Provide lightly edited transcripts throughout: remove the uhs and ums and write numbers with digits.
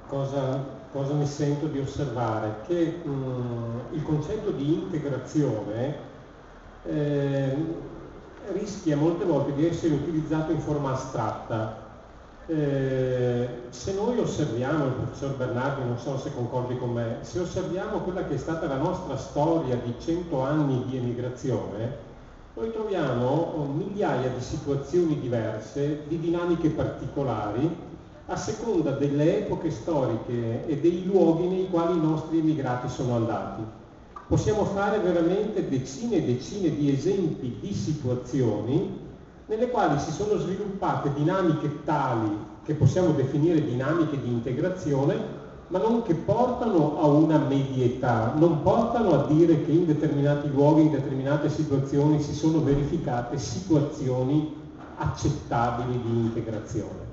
cosa mi sento di osservare? Che il concetto di integrazione rischia molte volte di essere utilizzato in forma astratta. Se noi osserviamo, il professor Bernardi, non so se concordi con me, se osserviamo quella che è stata la nostra storia di 100 anni di emigrazione, noi troviamo migliaia di situazioni diverse, di dinamiche particolari, a seconda delle epoche storiche e dei luoghi nei quali i nostri emigrati sono andati. Possiamo fare veramente decine e decine di esempi di situazioni nelle quali si sono sviluppate dinamiche tali che possiamo definire dinamiche di integrazione, ma non che portano a una medietà, non portano a dire che in determinati luoghi, in determinate situazioni si sono verificate situazioni accettabili di integrazione.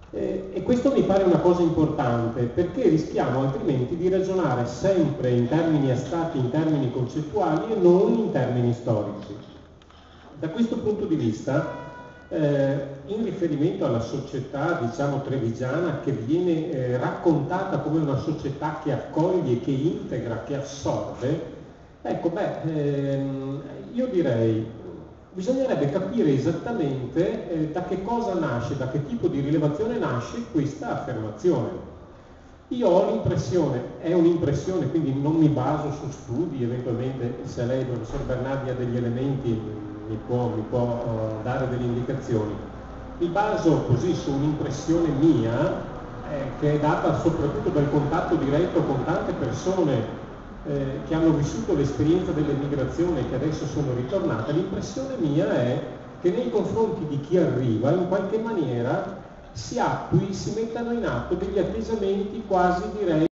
E questo mi pare una cosa importante, perché rischiamo altrimenti di ragionare sempre in termini astratti, in termini concettuali e non in termini storici. Da questo punto di vista, in riferimento alla società, diciamo, trevigiana, che viene raccontata come una società che accoglie, che integra, che assorbe, ecco, io direi bisognerebbe capire esattamente da che cosa nasce, da che tipo di rilevazione nasce questa affermazione. Io ho l'impressione, è un'impressione, quindi non mi baso su studi, eventualmente se lei, professor Bernardi, ha degli elementi mi può dare delle indicazioni. Mi baso così su un'impressione mia, che è data soprattutto dal contatto diretto con tante persone che hanno vissuto l'esperienza dell'emigrazione e che adesso sono ritornate. L'impressione mia è che nei confronti di chi arriva, in qualche maniera, si mettano in atto degli atteggiamenti quasi, direi,